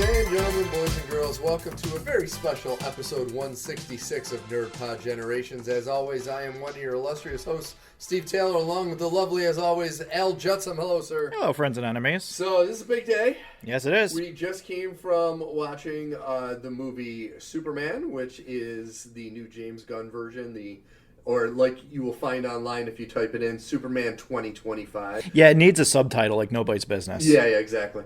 and gentlemen, boys and girls, welcome to a very special episode 166 of Nerd Pod Generations. As always, I am one of your illustrious hosts, Steve Taylor, along with the lovely, as always, Al Judson. Hello, sir. Hello, friends and enemies. So, this is a big day. Yes, it is. We just came from watching the movie Superman, which is the new James Gunn version, or like you will find online if you type it in, Superman 2025. Yeah, it needs a subtitle like nobody's business. Yeah, exactly.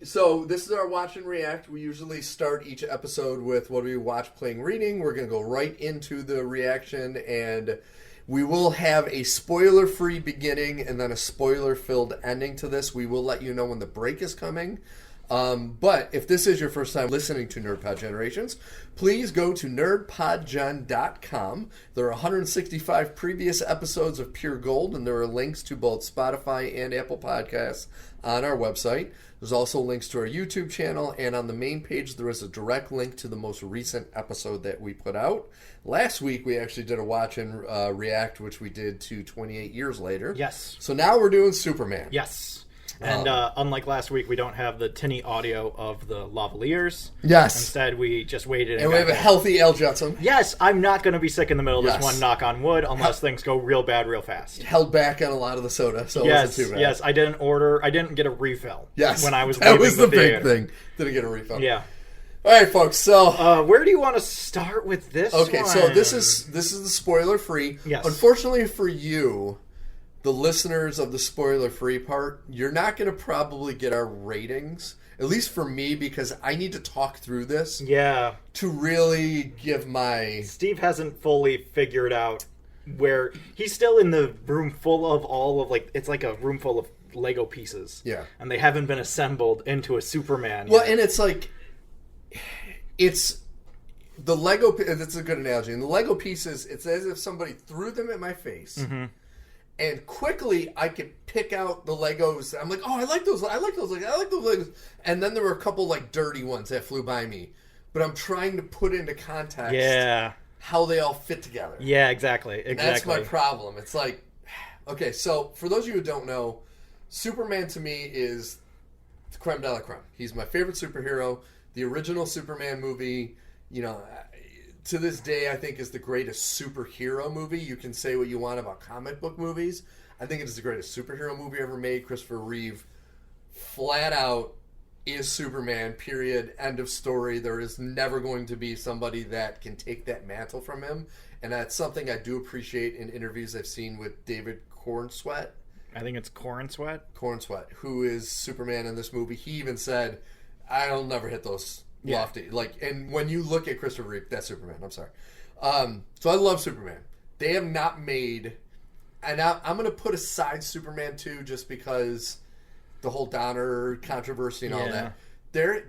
So this is our watch and react. We usually start each episode with what we watch, playing, reading. We're going to go right into the reaction, and we will have a spoiler-free beginning and then a spoiler-filled ending to this. We will let you know when the break is coming. But if this is your first time listening to NerdPod Generations, please go to nerdpodgen.com. There are 165 previous episodes of Pure Gold, and there are links to both Spotify and Apple Podcasts on our website. There's also links to our YouTube channel, and on the main page there is a direct link to the most recent episode that we put out. Last week we actually did a watch and react, which we did to 28 Years Later. Yes. So now we're doing Superman. Yes. And unlike last week, we don't have the tinny audio of the lavaliers. Yes. Instead, we just waited. And we have a healthy Al Judson. Yes, I'm not going to be sick in the middle of Yes. this one, knock on wood, unless things go real bad real fast. Held back on a lot of the soda, so it wasn't too bad. Yes, I didn't get a refill. Yes. When I was that leaving was the big theater. thing. Didn't get a refill. Yeah. All right, folks. So Where do you want to start with this okay, one? so this is the spoiler free. Yes. Unfortunately for you, the listeners of the spoiler free part, you're not going to probably get our ratings. At least for me, because I need to talk through this Yeah. to really give my... Steve hasn't fully figured out where... He's still in the room full of all of, like... It's like a room full of Lego pieces. Yeah. And they haven't been assembled into a Superman Well, yet. and it's like... It's... The Lego... That's a good analogy. And the Lego pieces, it's as if somebody threw them at my face... Mm-hmm. And quickly, I could pick out the Legos. I'm like, oh, I like those. I like those. I like those Legos. And then there were a couple like dirty ones that flew by me. But I'm trying to put into context how they all fit together. Yeah, exactly. And that's my problem. It's like, okay, so for those of you who don't know, Superman to me is the creme de la creme. He's my favorite superhero. The original Superman movie, you know, to this day, I think is the greatest superhero movie. You can say what you want about comic book movies. I think it is the greatest superhero movie ever made. Christopher Reeve, flat out, is Superman, period, end of story. There is never going to be somebody that can take that mantle from him. And that's something I do appreciate in interviews I've seen with David Cornsweet. I think it's Cornsweet, who is Superman in this movie. He even said, I'll never hit those lofty. Like, and when you look at Christopher Reeve, that's Superman. I'm sorry. So I love Superman. They have not made, and I'm going to put aside Superman 2 just because the whole Donner controversy and all that.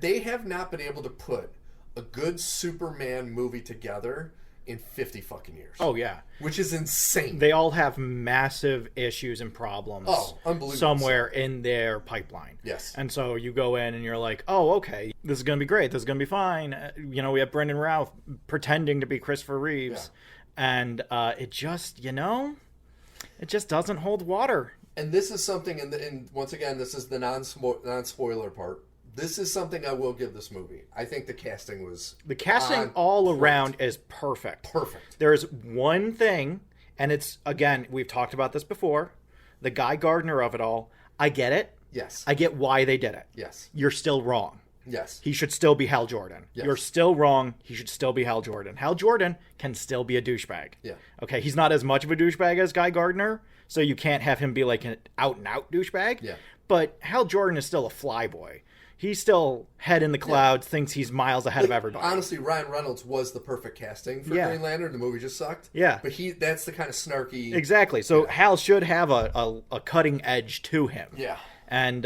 They have not been able to put a good Superman movie together in 50 fucking years. Oh, yeah. Which is insane. They all have massive issues and problems unbelievable somewhere in their pipeline. Yes. And so you go in and you're like, oh, okay, this is going to be great. This is going to be fine. You know, we have Brendan Routh pretending to be Christopher Reeves. Yeah. And it just, it just doesn't hold water. And this is something, and once again, this is the non-spoiler part. This is something I will give this movie. I think the casting was... The casting all around is perfect. Perfect. There's one thing, and it's, again, we've talked about this before, the Guy Gardner of it all. I get it. Yes. I get why they did it. Yes. You're still wrong. Yes. He should still be Hal Jordan. Yes. You're still wrong. He should still be Hal Jordan. Hal Jordan can still be a douchebag. Yeah. Okay, he's not as much of a douchebag as Guy Gardner, so you can't have him be like an out-and-out douchebag. Yeah. But Hal Jordan is still a flyboy. He's still head in the clouds, thinks he's miles ahead of everybody. Honestly, Ryan Reynolds was the perfect casting for Green Lantern. The movie just sucked. Yeah. But that's the kind of snarky... Exactly. So Hal should have a cutting edge to him. Yeah. And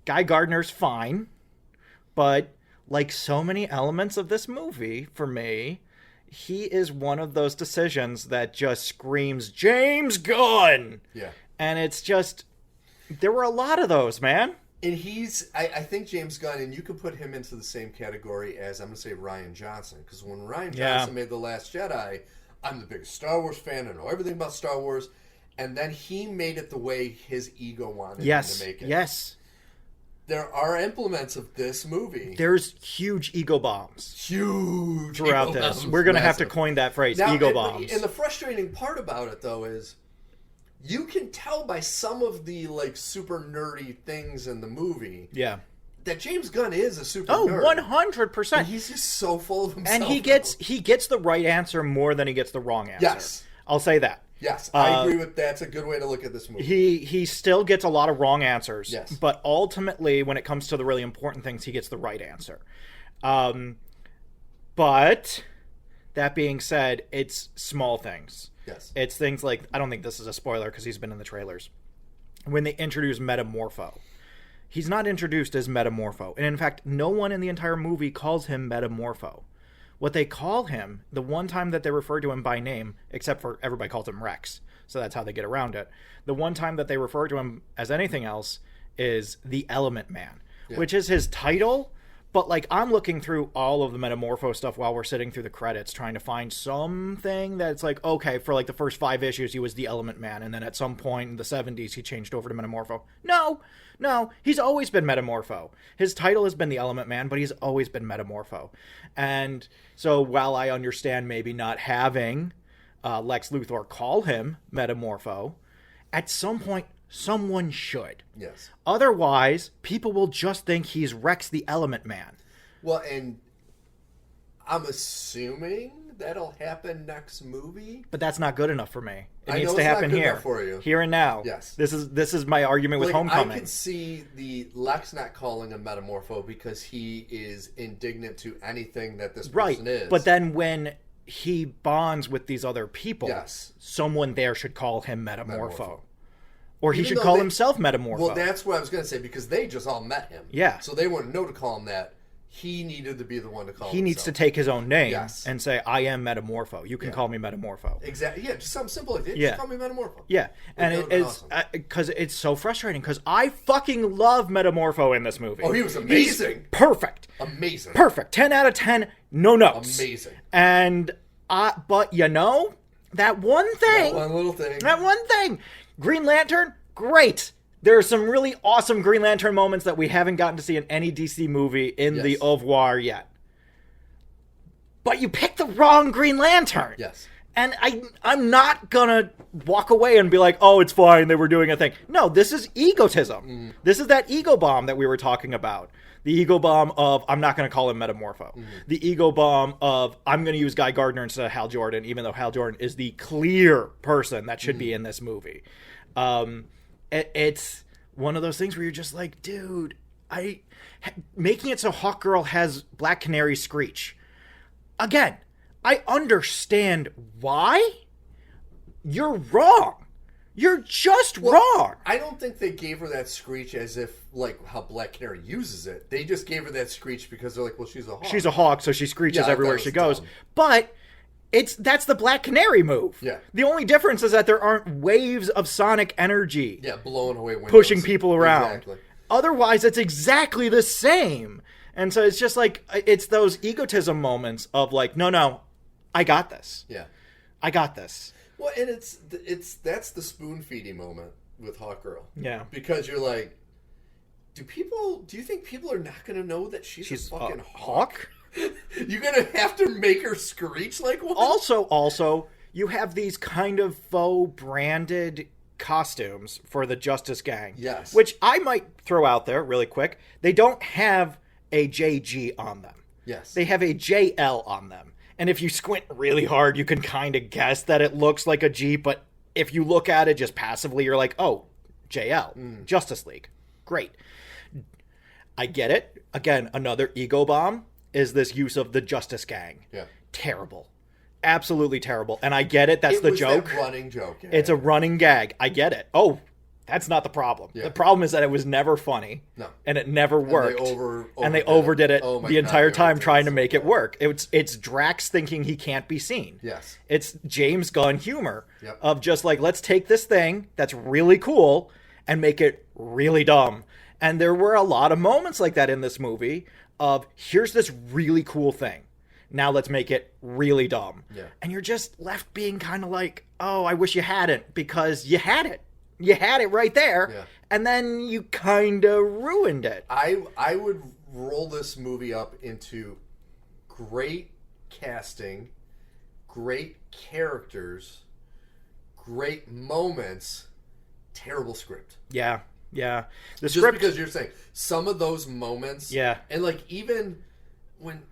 Guy Gardner's fine, but like so many elements of this movie, for me, he is one of those decisions that just screams, James Gunn! Yeah. And it's just... There were a lot of those, man. And I think James Gunn, and you could put him into the same category as, I'm going to say, Rian Johnson. Because when Rian Johnson made The Last Jedi, I'm the biggest Star Wars fan. I know everything about Star Wars. And then he made it the way his ego wanted him to make it. Yes. there are implements of this movie. There's huge ego bombs. Huge throughout ego this. bombs. We're going to have to Massive. coin that phrase, Now, ego bombs. And the frustrating part about it, though, is you can tell by some of the, like, super nerdy things in the movie Yeah. that James Gunn is a super Oh, nerd. 100%. And he's just so full of himself. And he gets the right answer more than he gets the wrong answer. Yes. I'll say that. Yes, I agree with that's a good way to look at this movie. He still gets a lot of wrong answers. Yes. But ultimately, when it comes to the really important things, he gets the right answer. But that being said, it's small things. Yes. It's things like, I don't think this is a spoiler because he's been in the trailers. When they introduce Metamorpho, he's not introduced as Metamorpho. And in fact, no one in the entire movie calls him Metamorpho. What they call him, the one time that they refer to him by name, except for everybody calls him Rex, so that's how they get around it. The one time that they refer to him as anything else is the Element Man, which is his title. But, like, I'm looking through all of the Metamorpho stuff while we're sitting through the credits, trying to find something that's like, okay, for, like, the first 5 issues, he was the Element Man, and then at some point in the 70s, he changed over to Metamorpho. No, he's always been Metamorpho. His title has been the Element Man, but he's always been Metamorpho. And so while I understand maybe not having Lex Luthor call him Metamorpho, at some point, someone should. Yes. Otherwise, people will just think he's Rex the Element Man. Well, and I'm assuming that'll happen next movie. But that's not good enough for me. It I needs know to it's happen not good here. enough for you. Here and now. Yes. This is my argument with Like, Homecoming. I could see the Lex not calling him Metamorpho because he is indignant to anything that this person is. But then when he bonds with these other people, Yes. someone there should call him Metamorpho. Or he Even should though call they- himself Metamorpho. Well, that's what I was going to say, because they just all met him. Yeah. So they wouldn't know to call him that. He needed to be the one to call him. He needs to take his own name Yes. and say, I am Metamorpho. You can call me Metamorpho. Exactly. Yeah, just something simple like that. Yeah. Just call me Metamorpho. Yeah, and That would've been it's because it's so frustrating because I fucking love Metamorpho in this movie. Oh, he was amazing. He's perfect. Amazing. Perfect. 10 out of 10, no notes. Amazing. And, but you know, that one thing. One little thing. That one thing. Green Lantern, great. There are some really awesome Green Lantern moments that we haven't gotten to see in any DC movie in the au revoir yet. But you picked the wrong Green Lantern. Yes. And I'm not gonna walk away and be like, oh, it's fine, they were doing a thing. No, this is egotism. This is that ego bomb that we were talking about. The ego bomb of, I'm not gonna call him Metamorpho. The ego bomb of, I'm gonna use Guy Gardner instead of Hal Jordan, even though Hal Jordan is the clear person that should be in this movie. It's one of those things where you're just like, dude, making it so Hawkgirl has Black Canary Screech. Again, I understand why. You're wrong. You're just wrong. I don't think they gave her that screech as if, like, how Black Canary uses it. They just gave her that screech because they're like, well, she's a hawk. She's a hawk, so she screeches Yeah, everywhere that she was goes. dumb. But that's the Black Canary move. Yeah. The only difference is that there aren't waves of sonic energy Yeah, blowing away windows. pushing people around. Exactly. Otherwise, it's exactly the same. And so it's just like, it's those egotism moments of like, no, I got this. Yeah. I got this. Well, and that's the spoon feeding moment with Hawkgirl. Yeah. Because you're like, do you think people are not going to know that she's a fucking hawk? You're going to have to make her screech like one? Also, you have these kind of faux branded costumes for the Justice Gang. Yes. Which I might throw out there really quick. They don't have a JG on them. Yes. They have a JL on them. And if you squint really hard, you can kind of guess that it looks like a G, but if you look at it just passively, you're like, oh, JL, Justice League. Great. I get it. Again, another ego bomb is this use of the Justice Gang. Yeah. Terrible. Absolutely terrible. And I get it. That's the joke. That running joke. Yeah. It's a running gag. I get it. Oh, that's not the problem. Yeah. The problem is that it was never funny. No. And it never worked. And they overdid it Oh my the God, entire they time overdid trying it to so make it bad. work. It's Drax thinking he can't be seen. Yes. It's James Gunn humor Yep. of just like, let's take this thing that's really cool and make it really dumb. And there were a lot of moments like that in this movie of, here's this really cool thing. Now let's make it really dumb. Yeah. And you're just left being kind of like, oh, I wish you hadn't, because you had it. You had it right there, Yeah. and then you kind of ruined it. I would roll this movie up into great casting, great characters, great moments, terrible script. Yeah. The Just script, because you're saying some of those moments, Yeah. and like even when,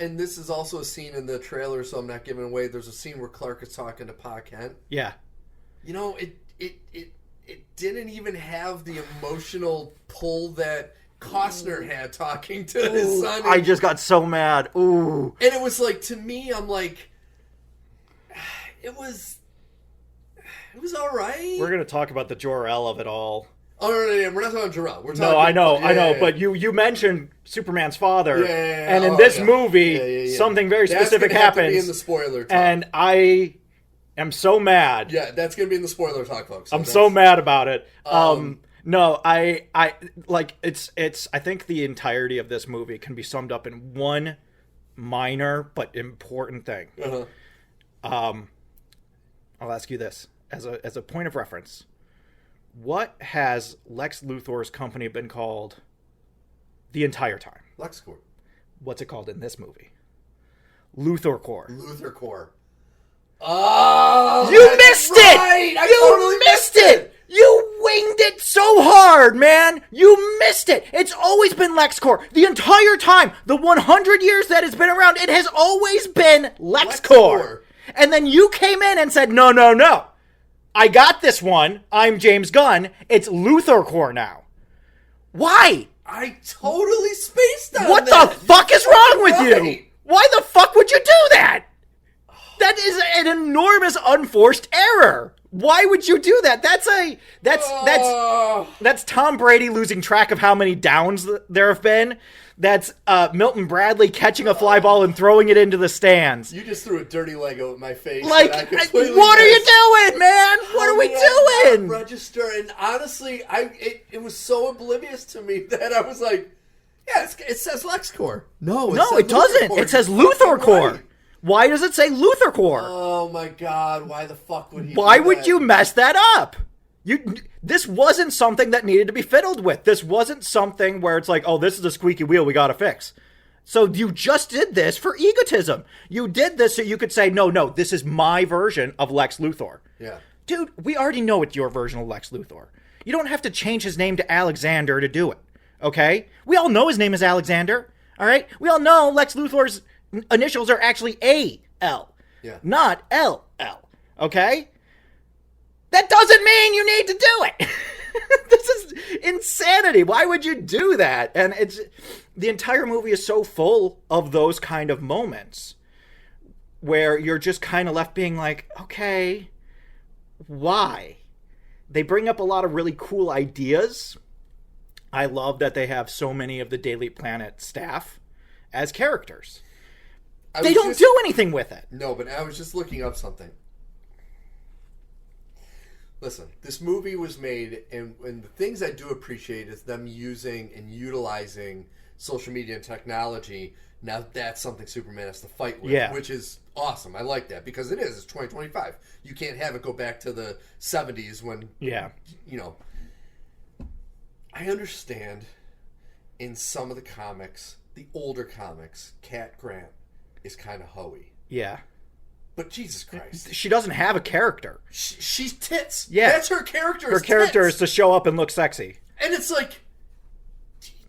and this is also a scene in the trailer, so I'm not giving away. There's a scene where Clark is talking to Pa Kent. Yeah. You know, it didn't even have the emotional pull that Costner had talking to his son. I just got so mad. Ooh. And it was like, to me, I'm like, it was all right. We're going to talk about the Jor-El of it all. Oh, no, we're not talking Jarrell. We're talking. No, I know, yeah. but you mentioned Superman's father, Yeah. and in this movie, something very specific That's gonna happens. have to be in the spoiler talk. And I am so mad. Yeah, that's going to be in the spoiler talk, folks. I'm so mad about it. No, I like it's. I think the entirety of this movie can be summed up in one minor but important thing. Uh-huh. I'll ask you this as a point of reference. What has Lex Luthor's company been called the entire time? LexCorp. What's it called in this movie? Luthor Corps. Luthor Corps. Oh, You missed right. it! You missed it! You winged it so hard, man! You missed it! It's always been LexCorp. The entire time, the 100 years that it's been around, it has always been LexCorp. And then you came in and said, no. I got this one. I'm James Gunn. It's Luthor Corps now. Why? I totally spaced on What that. the fuck is wrong with you? Right. Why the fuck would you do that? That is an enormous unforced error. Why would you do that? That's Tom Brady losing track of how many downs there have been. That's Milton Bradley catching a fly ball and throwing it into the stands. You just threw a dirty Lego at my face. Like, that I completely what are you missed. doing, man? What are we doing? Register, and honestly, it was so oblivious to me that I was like, yeah, it says LexCorp. No, It doesn't. It says Luthor Corps. Right. Why does it say Luthor Corps? Oh my God! Why the fuck would he? Why do would that? you mess that up? This wasn't something that needed to be fiddled with. This wasn't something where it's like, oh, this is a squeaky wheel we gotta fix. So you just did this for egotism. You did this so you could say, no, this is my version of Lex Luthor. Yeah. Dude, we already know it's your version of Lex Luthor. You don't have to change his name to Alexander to do it. Okay? We all know his name is Alexander. All right? We all know Lex Luthor's initials are actually A-L. Yeah. Not L-L. Okay? That doesn't mean you need to do it. This is insanity. Why would you do that? And the entire movie is so full of those kind of moments where you're just kind of left being like, okay, why? They bring up a lot of really cool ideas. I love that they have so many of the Daily Planet staff as characters. They don't do anything with it. No, but I was just looking up something. Listen, this movie was made, and the things I do appreciate is them using and utilizing social media and technology. Now that's something Superman has to fight with, which is awesome. I like that because it's 2025. You can't have it go back to the 70s when, I understand in some of the comics, the older comics, Cat Grant is kind of hoey. Yeah. But Jesus Christ. She doesn't have a character. She's tits. Yeah. That's her character. Her character is to show up and look sexy. And it's like,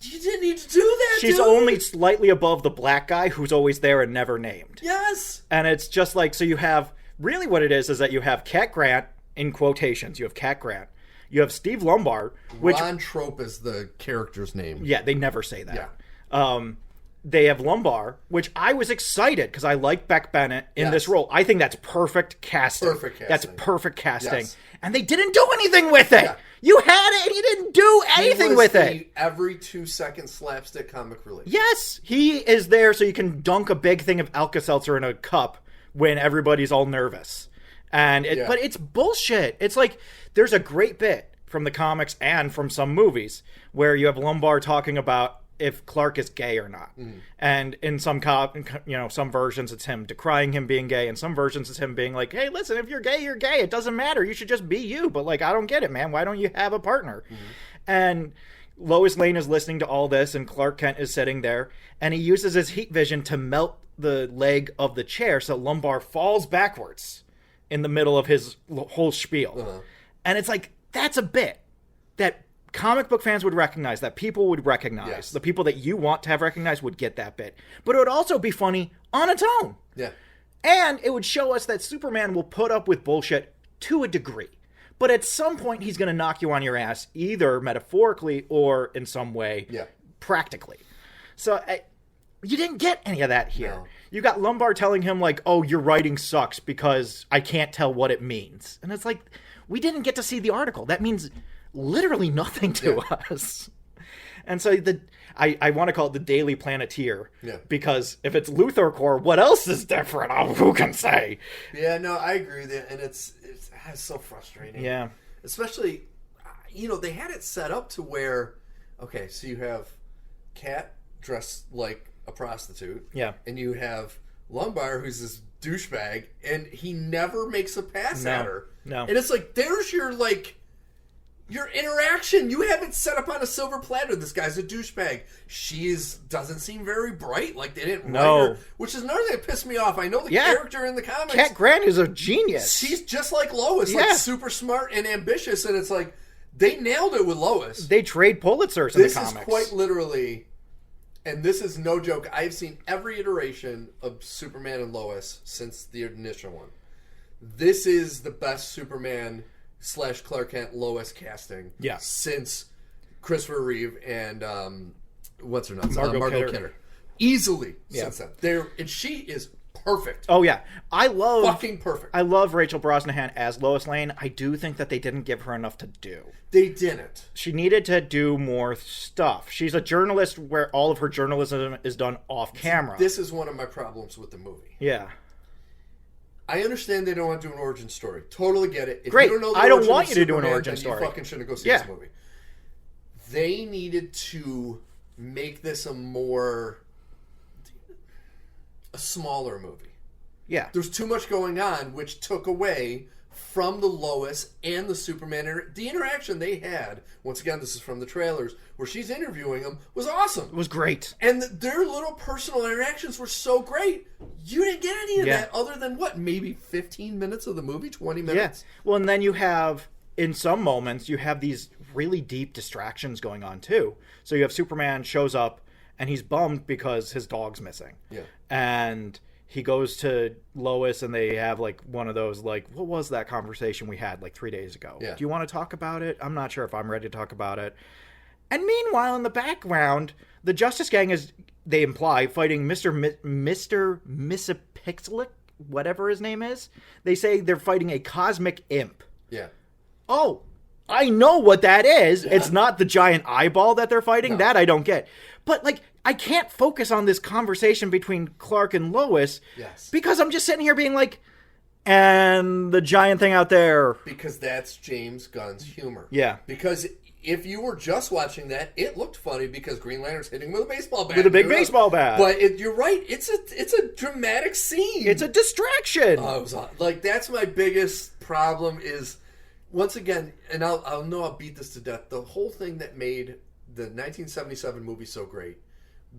you didn't need to do that, She's dude. only slightly above the black guy who's always there and never named. Yes. And it's just like, so you have, really what it is that you have Cat Grant, in quotations, you have Cat Grant. You have Steve Lombard, which... Ron Trope is the character's name. Yeah, they never say that. Yeah. They have Lombard, which I was excited because I like Beck Bennett in this role. I think that's perfect casting. That's perfect casting. Yes. And they didn't do anything with it. Yeah. You had it and you didn't do anything with it. Every 2-second slapstick comic relief. Yes, he is there so you can dunk a big thing of Alka-Seltzer in a cup when everybody's all nervous. And but it's bullshit. It's like there's a great bit from the comics and from some movies where you have Lombard talking about if Clark is gay or not. And in some some versions it's him decrying him being gay, and some versions it's him being like, hey, listen, if you're gay, you're gay. It doesn't matter. You should just be you. But like, I don't get it, man. Why don't you have a partner? And Lois Lane is listening to all this, and Clark Kent is sitting there, and he uses his heat vision to melt the leg of the chair so Lumbar falls backwards in the middle of his whole spiel. And it's like, that's a bit that comic book fans would recognize, that people would recognize. Yes. The people that you want to have recognized would get that bit. But it would also be funny on its own. Yeah. And it would show us that Superman will put up with bullshit to a degree. But at some point, he's going to knock you on your ass, either metaphorically or in some way, practically. So you didn't get any of that here. No. You got Lumbar telling him, like, oh, your writing sucks because I can't tell what it means. And it's like, we didn't get to see the article. That means literally nothing to us. And so I want to call it the Daily Planeteer. Yeah. Because if it's Luthor Corps, what else is different? Oh, who can say? Yeah, no, I agree with you. And it's so frustrating. Yeah. Especially, they had it set up to where, okay, so you have Cat dressed like a prostitute. Yeah. And you have Lumbar, who's this douchebag, and he never makes a pass at her. No. And it's like, there's your interaction. You have it set up on a silver platter. This guy's a douchebag. She doesn't seem very bright. Like, they didn't write her. Which is another thing that pissed me off. I know the character in the comics. Cat Grant is a genius. She's just like Lois. Like, super smart and ambitious. And it's like, they nailed it with Lois. They trade Pulitzers in the comics. This is quite literally, and this is no joke, I've seen every iteration of Superman and Lois since the initial one. This is the best Superman / Clark Kent Lois casting since Christopher Reeve and what's her name? Margot Kidder. Easily since then. And she is perfect. Oh yeah, fucking perfect. I love Rachel Brosnahan as Lois Lane. I do think that they didn't give her enough to do. They didn't. She needed to do more stuff. She's a journalist where all of her journalism is done off camera. This is one of my problems with the movie. Yeah. I understand they don't want to do an origin story. Totally get it. If Great. You don't know I don't want of you to do an Superman, origin then story. You fucking shouldn't go see this movie. They needed to make this a smaller movie. Yeah. There's too much going on, which took away from the Lois and the Superman. The interaction they had, once again, this is from the trailers, where she's interviewing him, was awesome. It was great. And their little personal interactions were so great. You didn't get any of that other than, maybe 15 minutes of the movie? 20 minutes? Yeah. Well, and then you have, in some moments, you have these really deep distractions going on, too. So you have Superman shows up, and he's bummed because his dog's missing. Yeah. And he goes to Lois, and they have, one of those, what was that conversation we had, 3 days ago? Yeah. Do you want to talk about it? I'm not sure if I'm ready to talk about it. And meanwhile, in the background, the Justice Gang is, they imply, fighting Mr. Missapixlic, whatever his name is. They say they're fighting a cosmic imp. Yeah. Oh, I know what that is. Yeah. It's not the giant eyeball that they're fighting. No. That I don't get. But, I can't focus on this conversation between Clark and Lois. Yes. Because I'm just sitting here being like, and the giant thing out there. Because that's James Gunn's humor. Yeah. Because if you were just watching that, it looked funny because Green Lantern's hitting with a baseball bat. With a big baseball bat. But you're right. It's a dramatic scene. It's a distraction. That's my biggest problem is, once again, and I'll beat this to death, the whole thing that made the 1977 movie so great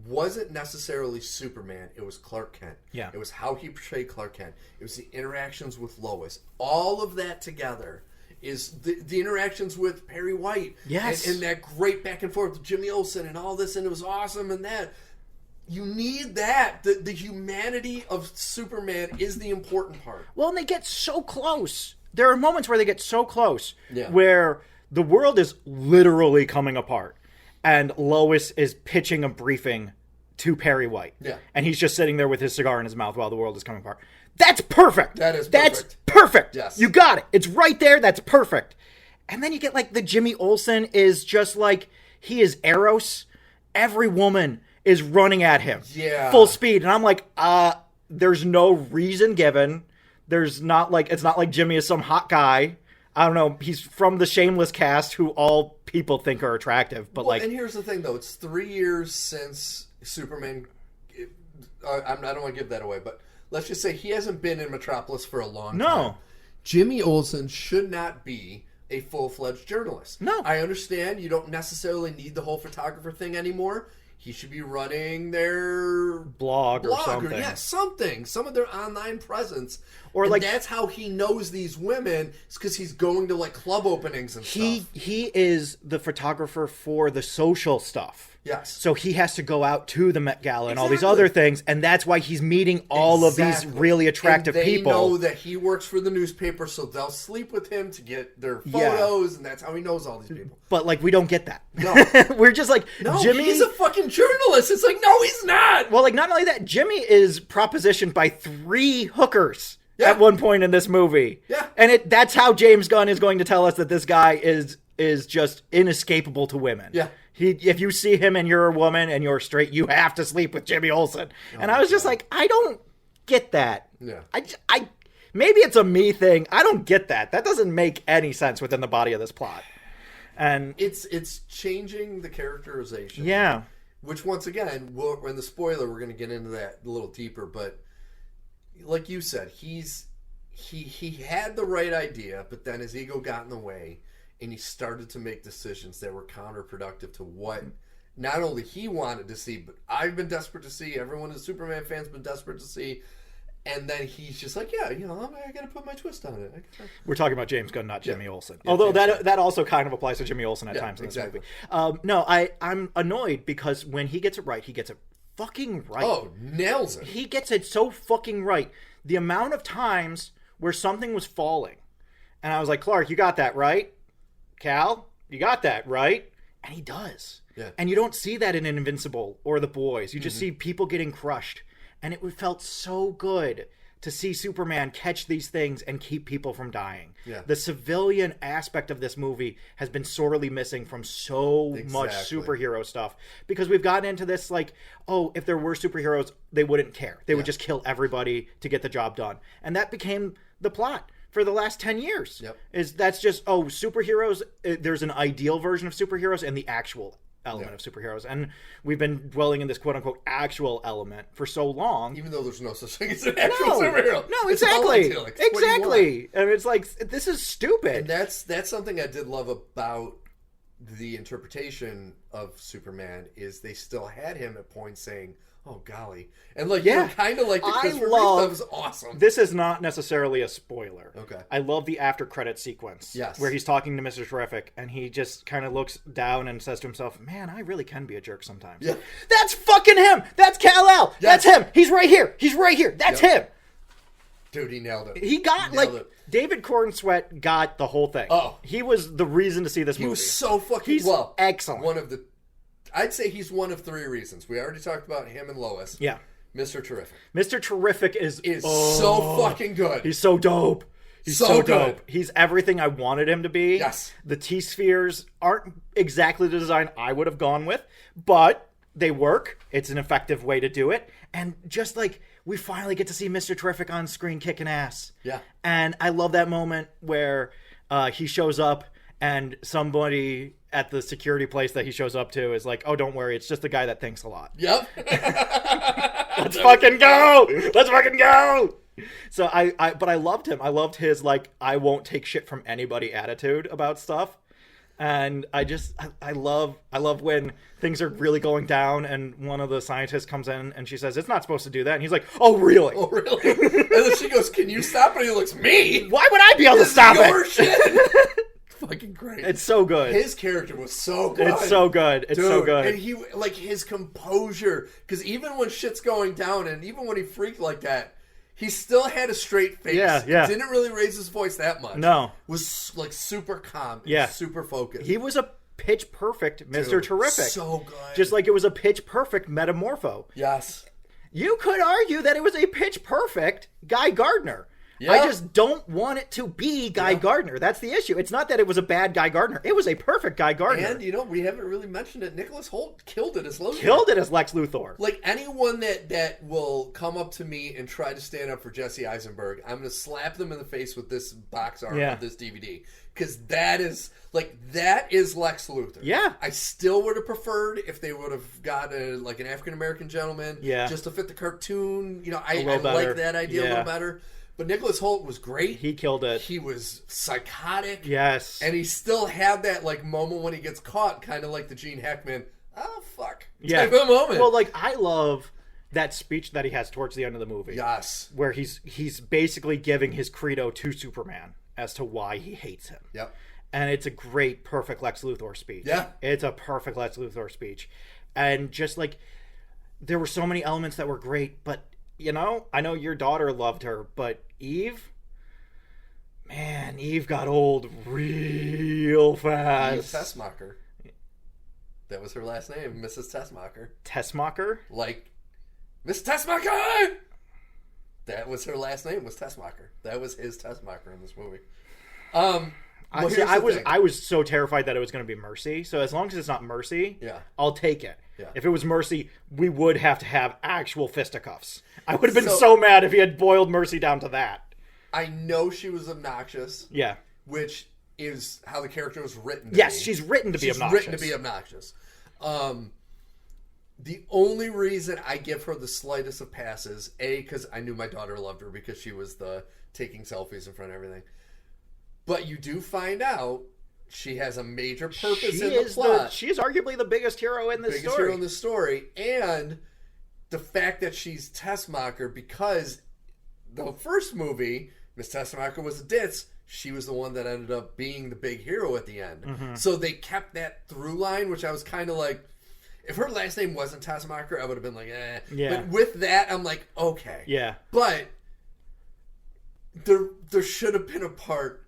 wasn't necessarily Superman. It was Clark Kent. Yeah. It was how he portrayed Clark Kent. It was the interactions with Lois. All of that together is the interactions with Perry White. Yes. And that great back and forth with Jimmy Olsen and all this, and it was awesome, and that. You need that. The humanity of Superman is the important part. Well, and they get so close. There are moments where they get so close where the world is literally coming apart. And Lois is pitching a briefing to Perry White. Yeah. And he's just sitting there with his cigar in his mouth while the world is coming apart. That's perfect. That's perfect. Yes. You got it. It's right there. That's perfect. And then you get the Jimmy Olsen is just he is Eros. Every woman is running at him. Yeah. Full speed. And I'm like, there's no reason given. There's not it's not like Jimmy is some hot guy. I don't know, he's from the Shameless cast who all people think are attractive, but and here's the thing though, it's 3 years since Superman. I don't want to give that away, but let's just say he hasn't been in Metropolis for a long time. Jimmy Olsen should not be a full-fledged journalist. No. I understand you don't necessarily need the whole photographer thing anymore. He should be running their blog or something. Yeah, something. Some of their online presence. Or and that's how he knows these women. It's because he's going to like club openings and stuff. He is the photographer for the social stuff. Yes. So he has to go out to the Met Gala and all these other things, and that's why he's meeting all of these really attractive people. They know that he works for the newspaper, so they'll sleep with him to get their photos, and that's how he knows all these people. But, like, we don't get that. No. We're just like, no, Jimmy... he's a fucking journalist. It's like, no, he's not. Well, like, not only that, Jimmy is propositioned by 3 hookers at one point in this movie. Yeah. And that's how James Gunn is going to tell us that this guy is just inescapable to women. Yeah. If you see him and you're a woman and you're straight, you have to sleep with Jimmy Olsen. And I was just like, I don't get that. Yeah. I maybe it's a me thing. I don't get that. That doesn't make any sense within the body of this plot. And it's changing the characterization. Yeah. Which once again, in the spoiler, we're going to get into that a little deeper. But like you said, he had the right idea, but then his ego got in the way. And he started to make decisions that were counterproductive to what not only he wanted to see, but I've been desperate to see. Everyone who's Superman fans been desperate to see. And then he's just like, I got to put my twist on it. We're talking about James Gunn, not Jimmy Olsen. Yeah, although that also kind of applies to Jimmy Olsen at times in this movie. No, I'm annoyed because when he gets it right, he gets it fucking right. Oh, nails it. He gets it so fucking right. The amount of times where something was falling, and I was like, Clark, you got that right? Cal, you got that, right? And he does. Yeah. And you don't see that in Invincible or The Boys. You just see people getting crushed. And it felt so good to see Superman catch these things and keep people from dying. Yeah. The civilian aspect of this movie has been sorely missing from so much superhero stuff. Because we've gotten into this like, if there were superheroes, they wouldn't care. They would just kill everybody to get the job done. And that became the plot for the last 10 years. Yep. That's just, superheroes, there's an ideal version of superheroes and the actual element of superheroes. And we've been dwelling in this quote-unquote actual element for so long. Even though there's no such thing as an actual superhero. No, exactly. Exactly. And it's like, this is stupid. And that's something I did love about the interpretation of Superman is they still had him at points saying, oh golly, and like kind of like the Christopher Reeve stuff was awesome. This is not necessarily a spoiler. Okay, I love the after credit sequence. Yes, where he's talking to Mr. Terrific and he just kind of looks down and says to himself, "Man, I really can be a jerk sometimes." Yeah, that's fucking him. That's Kal-El. Yes. That's him. He's right here. He's right here. That's him. Dude, he nailed it. He got David Cornsweet got the whole thing. Oh, he was the reason to see this movie. He was so fucking excellent. I'd say he's one of 3 reasons. We already talked about him and Lois. Yeah. Mr. Terrific. Mr. Terrific is so fucking good. He's so dope. He's so dope. Good. He's everything I wanted him to be. Yes. The T-spheres aren't exactly the design I would have gone with, but they work. It's an effective way to do it. And just like we finally get to see Mr. Terrific on screen kicking ass. Yeah. And I love that moment where he shows up and somebody at the security place that he shows up to is like, oh, don't worry, it's just the guy that thinks a lot. Yep. Let's fucking go! Let's fucking go! So but I loved him. I loved his, like, I won't take shit from anybody attitude about stuff. And I love when things are really going down and one of the scientists comes in and she says, it's not supposed to do that. And he's like, oh, really? Oh, really? And then she goes, can you stop it? And he looks, me? Why would I be able to stop your it? Shit. Fucking great. It's so good. His character was so good. It's so good. It's so good. And he, like, his composure, because even when shit's going down and even when he freaked like that, he still had a straight face. Yeah. He didn't really raise his voice that much. No. Was, like, super calm. Yeah. Super focused. He was a pitch perfect Mr. Terrific. So good. Just like it was a pitch perfect Metamorpho. Yes. You could argue that it was a pitch perfect Guy Gardner. Yeah. I just don't want it to be Guy Gardner. That's the issue. It's not that it was a bad Guy Gardner. It was a perfect Guy Gardner. And, we haven't really mentioned it. Nicholas Hoult killed it as Lothar. Killed it as Lex Luthor. Like, anyone that will come up to me and try to stand up for Jesse Eisenberg, I'm going to slap them in the face with this box art of this DVD. Because that is Lex Luthor. Yeah. I still would have preferred if they would have got an African-American gentleman just to fit the cartoon. I like that idea a little better. But Nicholas Hoult was great. He killed it. He was psychotic. Yes. And he still had that moment when he gets caught, kind of like the Gene Hackman, oh, fuck, type of moment. Well, I love that speech that he has towards the end of the movie. Yes. Where he's basically giving his credo to Superman as to why he hates him. Yep. And it's a great, perfect Lex Luthor speech. Yeah. It's a perfect Lex Luthor speech. And just there were so many elements that were great, but I know your daughter loved her, but Eve got old real fast. Eve Tessmacher. That was her last name, Mrs. Tessmacher. Tessmacher? Like, Miss Tessmacher! That was her last name, was Tessmacher. That was his Tessmacher in this movie. I was so terrified that it was going to be Mercy. So as long as it's not Mercy, I'll take it. Yeah. If it was Mercy, we would have to have actual fisticuffs. I would have been so mad if he had boiled Mercy down to that. I know she was obnoxious. Yeah. Which is how the character was written to be. She's written to be obnoxious. The only reason I give her the slightest of passes, because I knew my daughter loved her because she was the taking selfies in front of everything. But you do find out she has a major purpose in the plot. She is arguably the biggest hero in this story. Biggest hero in the story. And the fact that she's Tessmacher, because the first movie, Miss Tessmacher was a ditz. She was the one that ended up being the big hero at the end. Mm-hmm. So they kept that through line, which I was kind of like, if her last name wasn't Tessmacher, I would have been like, eh. Yeah. But with that, I'm like, okay. Yeah. But there should have been a part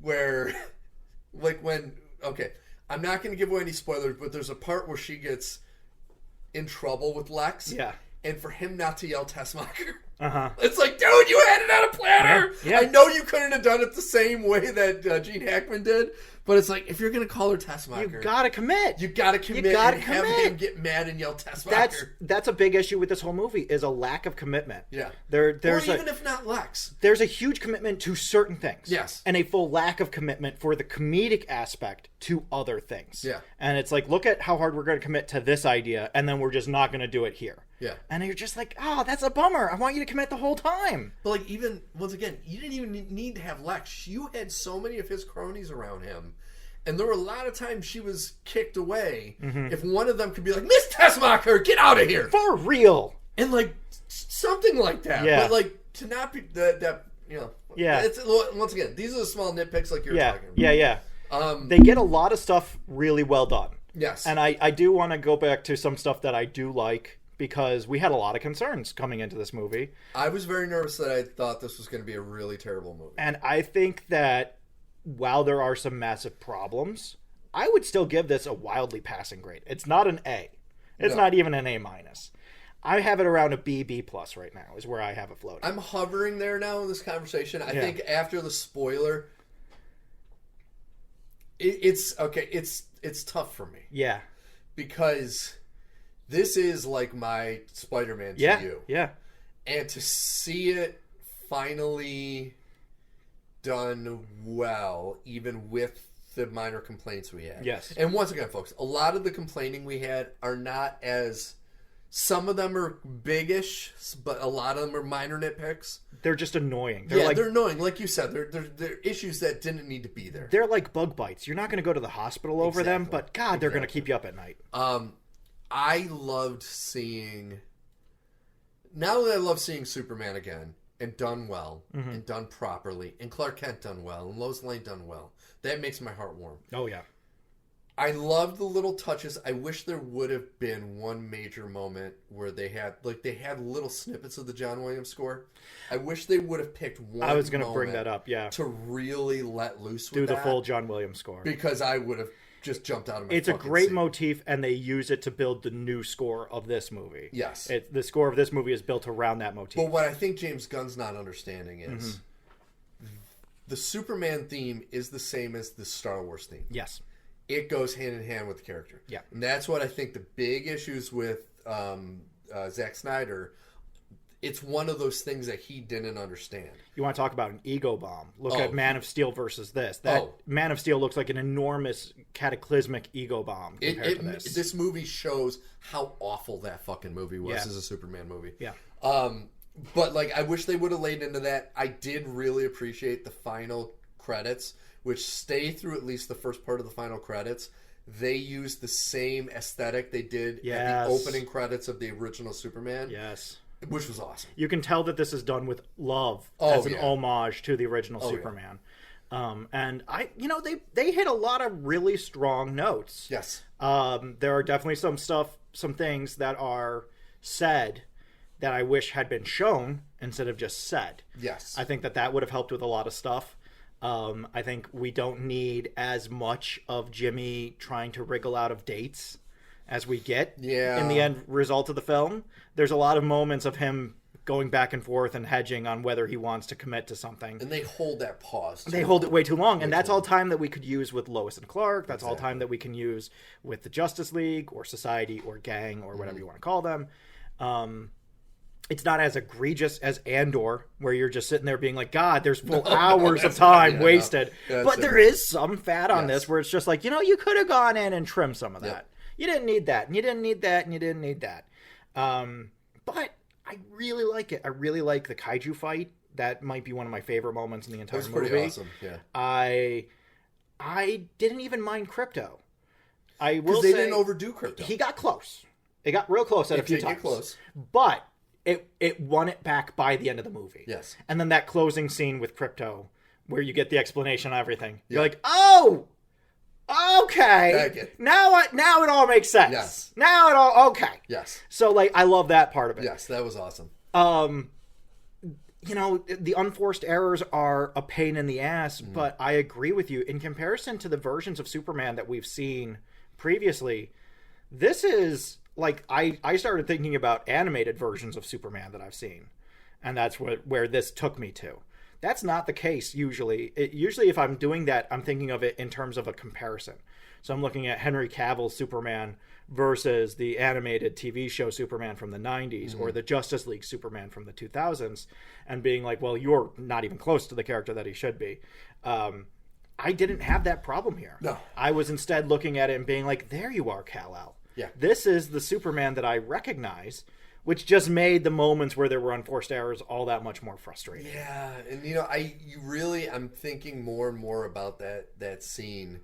where, I'm not going to give away any spoilers, but there's a part where she gets in trouble with Lex. Yeah. And for him not to yell Tessmacher. Uh-huh. It's like, dude, you had it on a platter. Yeah. I know you couldn't have done it the same way that Gene Hackman did, but it's like, if you're going to call her Tessmacher, you got to commit. You got to commit and have him get mad and yell Tessmacher. That's a big issue with this whole movie, is a lack of commitment. Yeah. Even if not Lex. There's a huge commitment to certain things. Yes. And a full lack of commitment for the comedic aspect to other things. Yeah. And it's like, look at how hard we're going to commit to this idea, and then we're just not going to do it here. Yeah. And you're just like, oh, that's a bummer. I want you to commit the whole time. But even, once again, you didn't even need to have Lex. You had so many of his cronies around him. And there were a lot of times she was kicked away. Mm-hmm. If one of them could be like, Miss Tessmacher, get out of here. For real. And something like that. Yeah. But to not be that Yeah. It's, once again, these are the small nitpicks like you're talking about. Yeah. They get a lot of stuff really well done. Yes. And I do want to go back to some stuff that I do like, because we had a lot of concerns coming into this movie. I was very nervous that I thought this was going to be a really terrible movie. And I think that while there are some massive problems, I would still give this a wildly passing grade. It's not an A. It's not even an A-. I have it around a B+ right now, is where I have it floating. I'm hovering there now in this conversation. I think after the spoiler, it's okay. It's tough for me. Yeah. Because this is like my Spider-Man to you. Yeah. And to see it finally done well, even with the minor complaints we had. Yes. And once again, folks, a lot of the complaining we had are not as... Some of them are big-ish, but a lot of them are minor nitpicks. They're just annoying. They're annoying. Like you said, they're issues that didn't need to be there. They're like bug bites. You're not going to go to the hospital over them, but God, they're going to keep you up at night. I loved seeing... Now that I love seeing Superman again, and done well, and done properly, and Clark Kent done well, and Lois Lane done well, that makes my heart warm. Oh, yeah. I love the little touches. I wish there would have been one major moment where they had little snippets of the John Williams score. I wish they would have picked one. I was going to bring that up, yeah, to really let loose with do the full John Williams score, because I would have just jumped out of my. It's a great motif, and they use it to build the new score of this movie. Yes, the score of this movie is built around that motif. But what I think James Gunn's not understanding is the Superman theme is the same as the Star Wars theme. Yes. It goes hand in hand with the character. Yeah. And that's what I think the big issues with Zack Snyder, it's one of those things that he didn't understand. You want to talk about an ego bomb? Look at Man of Steel versus this. Man of Steel looks like an enormous cataclysmic ego bomb compared to this. This movie shows how awful that fucking movie was as a Superman movie. Yeah. But like, I wish they would have laid into that. I did really appreciate the final credits, which stay through at least the first part of the final credits. They used the same aesthetic they did at the opening credits of the original Superman. Yes. Which was awesome. You can tell that this is done with love as an homage to the original Superman. Yeah. And they hit a lot of really strong notes. Yes. There are definitely some things that are said that I wish had been shown instead of just said. Yes. I think that would have helped with a lot of stuff. I think we don't need as much of Jimmy trying to wriggle out of dates as we get in the end result of the film. There's a lot of moments of him going back and forth and hedging on whether he wants to commit to something. And they hold that pause. They hold it way too long. And that's all time that we could use with Lois and Clark. That's all time that we can use with the Justice League or Society or Gang or whatever you want to call them. It's not as egregious as Andor, where you're just sitting there being like, God, there's full hours of time wasted. But there is some fat on this where it's just like, you could have gone in and trimmed some of that. You didn't need that, and you didn't need that, and you didn't need that. But I really like it. I really like the kaiju fight. That might be one of my favorite moments in the entire movie. That was pretty awesome, yeah. I didn't even mind Crypto. I will say... Because they didn't overdo Crypto. He got close. It got real close at a few times. Close. But it won it back by the end of the movie. Yes. And then that closing scene with Crypto, where you get the explanation on everything. You're like, oh, okay. Now it all makes sense. Yes. Now it all okay. Yes. So like, I love that part of it. Yes, that was awesome. The unforced errors are a pain in the ass, but I agree with you. In comparison to the versions of Superman that we've seen previously, this is like, I started thinking about animated versions of Superman that I've seen, and that's where this took me to. That's not the case usually. Usually if I'm doing that, I'm thinking of it in terms of a comparison. So I'm looking at Henry Cavill's Superman versus the animated TV show Superman from the 90s or the Justice League Superman from the 2000s, and being like, well, you're not even close to the character that he should be. I didn't have that problem here. No. I was instead looking at it and being like, there you are, Kal-El. Yeah. This is the Superman that I recognize, which just made the moments where there were unforced errors all that much more frustrating. Yeah, and I'm thinking more and more about that scene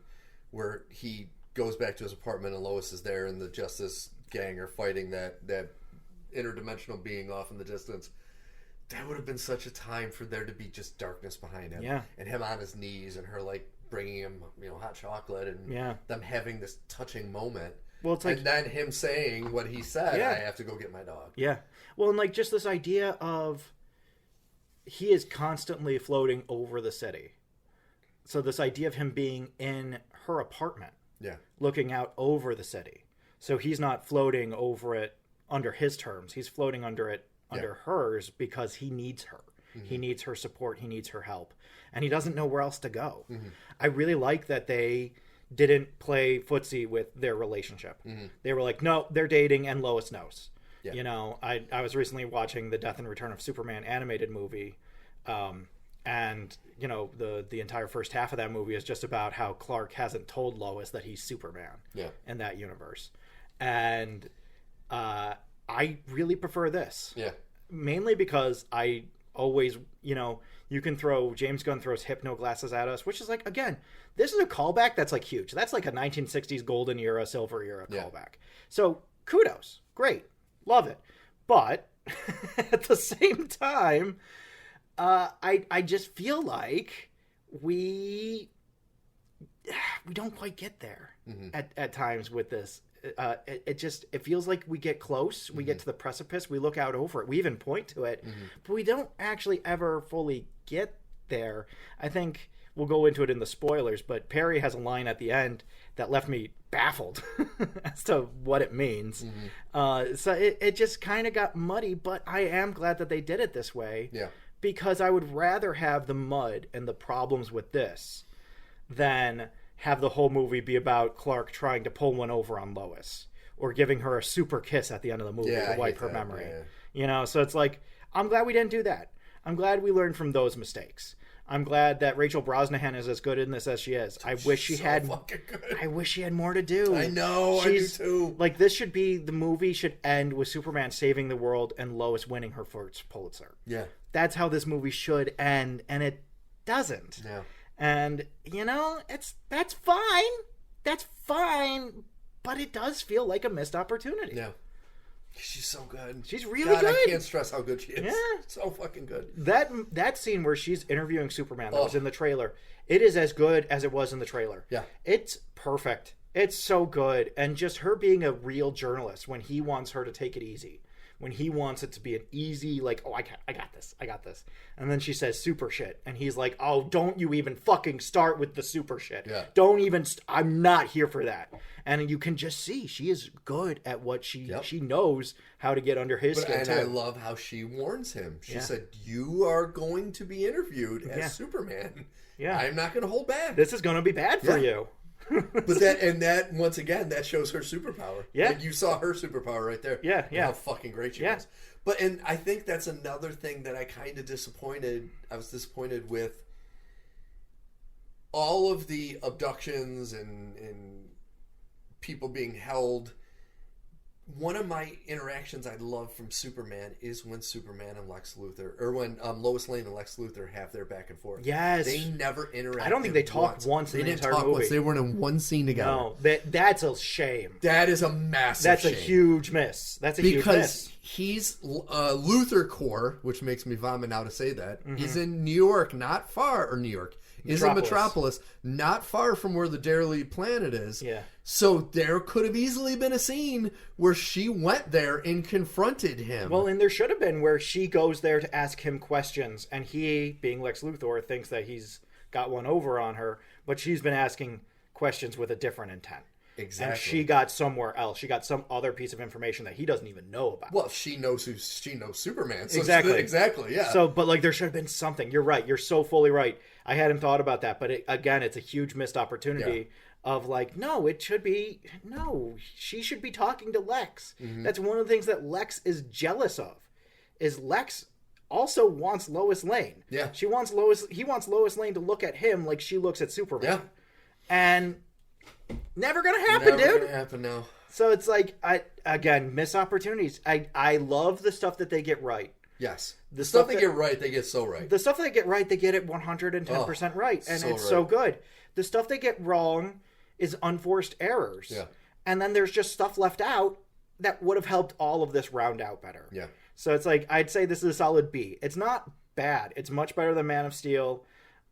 where he goes back to his apartment and Lois is there and the Justice Gang are fighting that interdimensional being off in the distance. That would have been such a time for there to be just darkness behind him. Yeah. And him on his knees and her like bringing him, hot chocolate and them having this touching moment. Well, it's like, and then him saying what he said, I have to go get my dog. Yeah. Well, and like just this idea of he is constantly floating over the city. So this idea of him being in her apartment, looking out over the city. So he's not floating over it under his terms. He's floating under it under hers because he needs her. Mm-hmm. He needs her support. He needs her help. And he doesn't know where else to go. Mm-hmm. I really like that they didn't play footsie with their relationship. Mm-hmm. They were like, no, they're dating and Lois knows. Yeah. I was recently watching the Death and Return of Superman animated movie. And the entire first half of that movie is just about how Clark hasn't told Lois that he's Superman in that universe. And I really prefer this. Yeah. Mainly because I always, James Gunn throws hypno glasses at us, which is like, again, this is a callback that's like huge. That's like a 1960s golden era, silver era callback. So kudos. Great. Love it. But at the same time, I just feel like we don't quite get there at times with this. It feels like we get close, we get to the precipice, we look out over it, we even point to it, but we don't actually ever fully get there. I think we'll go into it in the spoilers, but Perry has a line at the end that left me baffled as to what it means. So it just kind of got muddy, but I am glad that they did it this way. Yeah. because I would rather have the mud and the problems with this than have the whole movie be about Clark trying to pull one over on Lois or giving her a super kiss at the end of the movie to wipe her memory. Yeah. You know, so it's like, I'm glad we didn't do that. I'm glad we learned from those mistakes. I'm glad that Rachel Brosnahan is as good in this as she is. I wish she had more to do. I know, I do too. Like, the movie should end with Superman saving the world and Lois winning her first Pulitzer. Yeah. That's how this movie should end, and it doesn't. Yeah. And, you know, that's fine. That's fine. But it does feel like a missed opportunity. Yeah. She's so good. She's really good. I can't stress how good she is. Yeah. So fucking good. That scene where she's interviewing Superman that was in the trailer, it is as good as it was in the trailer. Yeah. It's perfect. It's so good. And just her being a real journalist when he wants her to take it easy. When he wants it to be an easy, like, oh, I got this. And then she says super shit. And he's like, oh, don't you even fucking start with the super shit. Yeah. Don't even, I'm not here for that. And you can just see she is good at what she knows how to get under his skin. And I love how she warns him. She said, you are going to be interviewed as Superman. Yeah. I'm not going to hold back. This is going to be bad for you. But that once again, that shows her superpower. Yeah. Like, you saw her superpower right there. Yeah, yeah. How fucking great she was. And I think that's another thing that I kind of I was disappointed with all of the abductions and people being held. One of my interactions I love from Superman is when Superman and Lex Luthor, or when Lois Lane and Lex Luthor have their back and forth. Yes. They never interact. I don't think they talked once in the entire movie. Once. They weren't in one scene together. No, that's a shame. That is a massive That's shame. A huge miss. That's a huge miss. Because he's Luthor Corps, which makes me vomit now to say that, is in New York, not far, or New York. Is in Metropolis, not far from where the Daily Planet is. Yeah. So there could have easily been a scene where she went there and confronted him. Well, and there should have been where she goes there to ask him questions, and he, being Lex Luthor, thinks that he's got one over on her, but she's been asking questions with a different intent. Exactly. And she got somewhere else. She got some other piece of information that he doesn't even know about. Well, she knows Superman. So exactly. Yeah. So, but like, there should have been something. You're right. You're so fully right. I hadn't thought about that, but again, it's a huge missed opportunity of like, she should be talking to Lex. Mm-hmm. That's one of the things that Lex is jealous of. Is Lex also wants Lois Lane. Yeah. He wants Lois Lane to look at him like she looks at Superman. Yeah. And never gonna happen, dude. Never gonna happen now. So it's like, again, missed opportunities. I love the stuff that they get right. Yes. The stuff they get right, they get so right. The stuff they get right, they get it 110% right. And it's so good. The stuff they get wrong is unforced errors. Yeah. And then there's just stuff left out that would have helped all of this round out better. Yeah. So it's like, I'd say this is a solid B. It's not bad. It's much better than Man of Steel.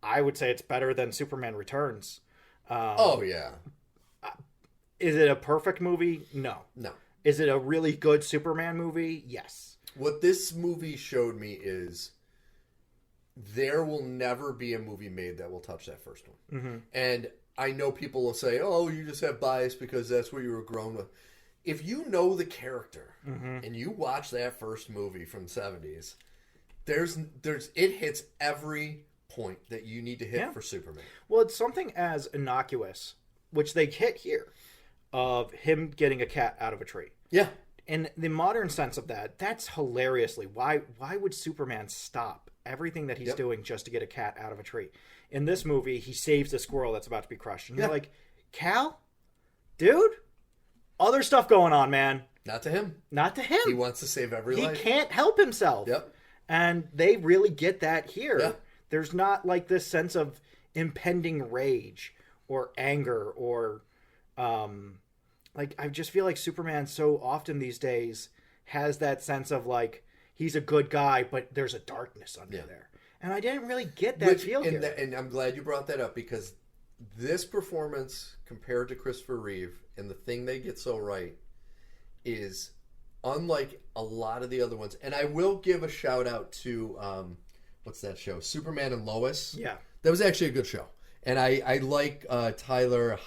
I would say it's better than Superman Returns. Yeah. Is it a perfect movie? No. Is it a really good Superman movie? Yes. What this movie showed me is there will never be a movie made that will touch that first one. Mm-hmm. And I know people will say, oh, you just have bias because that's what you were grown with. If you know the character and you watch that first movie from the 70s, it hits every point that you need to hit for Superman. Well, it's something as innocuous, which they hit here, of him getting a cat out of a tree. Yeah. In the modern sense of that, that's hilariously. Why would Superman stop everything that he's doing just to get a cat out of a tree? In this movie, he saves a squirrel that's about to be crushed. And you're like, Cal? Dude? Other stuff going on, man. Not to him. He wants to save every life. He can't help himself. Yep. And they really get that here. Yeah. There's not like this sense of impending rage or anger or like, I just feel like Superman so often these days has that sense of like, he's a good guy, but there's a darkness under there. And I didn't really get that feel here. And I'm glad you brought that up, because this performance compared to Christopher Reeve, and the thing they get so right, is unlike a lot of the other ones. And I will give a shout out to, what's that show? Superman and Lois. Yeah. That was actually a good show. And I like Tyler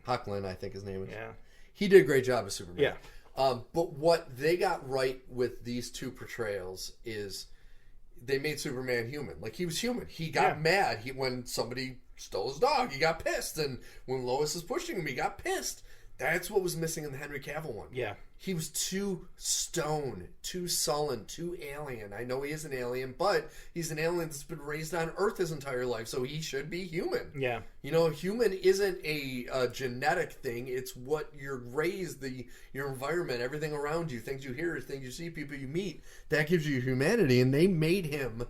Hoechlin, I think his name is. Yeah. He did a great job as Superman. Yeah. But what they got right with these two portrayals is they made Superman human. Like, he was human. He got mad when somebody stole his dog. He got pissed. And when Lois is pushing him, he got pissed. That's what was missing in the Henry Cavill one. Yeah. He was too stone, too sullen, too alien. I know he is an alien, but he's an alien that's been raised on Earth his entire life, so he should be human. Yeah. You know, human isn't a genetic thing. It's what you're raised, your environment, everything around you, things you hear, things you see, people you meet. That gives you humanity, and they made him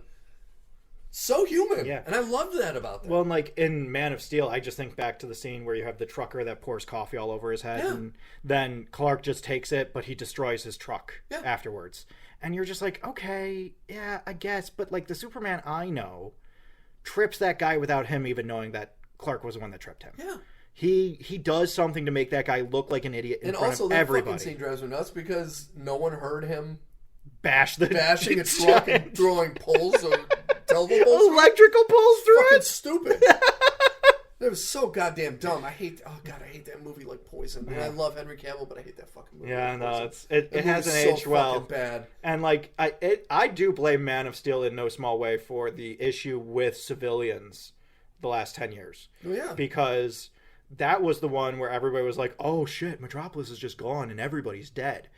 so human. Yeah. And I loved that about them. Well, and like in Man of Steel, I just think back to the scene where you have the trucker that pours coffee all over his head, and then Clark just takes it, but he destroys his truck afterwards. And you're just like, okay, yeah, I guess. But like the Superman I know trips that guy without him even knowing that Clark was the one that tripped him. Yeah. He does something to make that guy look like an idiot in front of everybody. And also that fucking scene drives me nuts because no one heard him bashing a truck and throwing poles or telephone poles. Electrical poles through fucking it. Stupid. It was so goddamn dumb. I hate that movie like poison. And I love Henry Cavill, but I hate that fucking movie. Yeah, no, it hasn't aged well. Fucking bad. And like I do blame Man of Steel in no small way for the issue with civilians the last 10 years. Oh, yeah. Because that was the one where everybody was like, "Oh shit, Metropolis is just gone and everybody's dead."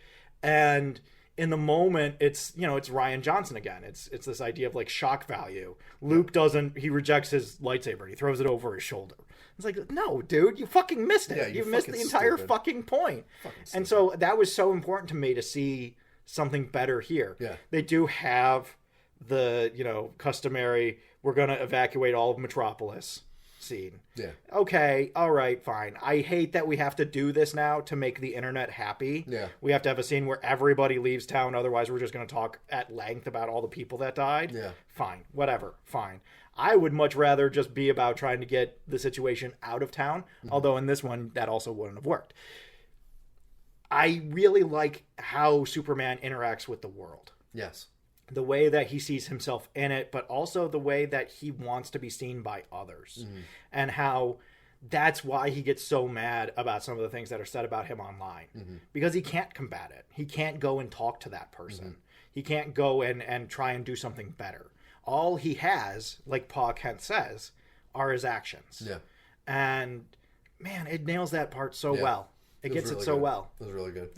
And in the moment, it's Ryan Johnson again. It's this idea of like shock value. Luke he rejects his lightsaber and he throws it over his shoulder. It's like, no, dude, you fucking missed it. Yeah, you missed the entire fucking point. And so that was so important to me to see something better here. Yeah. They do have the, customary, we're going to evacuate all of Metropolis scene. Yeah. Okay, all right, fine. I hate that we have to do this now to make the internet happy. Yeah. We have to have a scene where everybody leaves town, otherwise we're just going to talk at length about all the people that died. Yeah. Fine, whatever, fine. I would much rather just be about trying to get the situation out of town, although in this one, that also wouldn't have worked. I really like how Superman interacts with the world. Yes. The way that he sees himself in it, but also the way that he wants to be seen by others. And how that's why he gets so mad about some of the things that are said about him online. Because he can't combat it. He can't go and talk to that person. He can't go and try and do something better. All he has, like Pa Kent says, are his actions. Yeah. And, man, it nails that part so well. It gets really it so good. well. It was really good.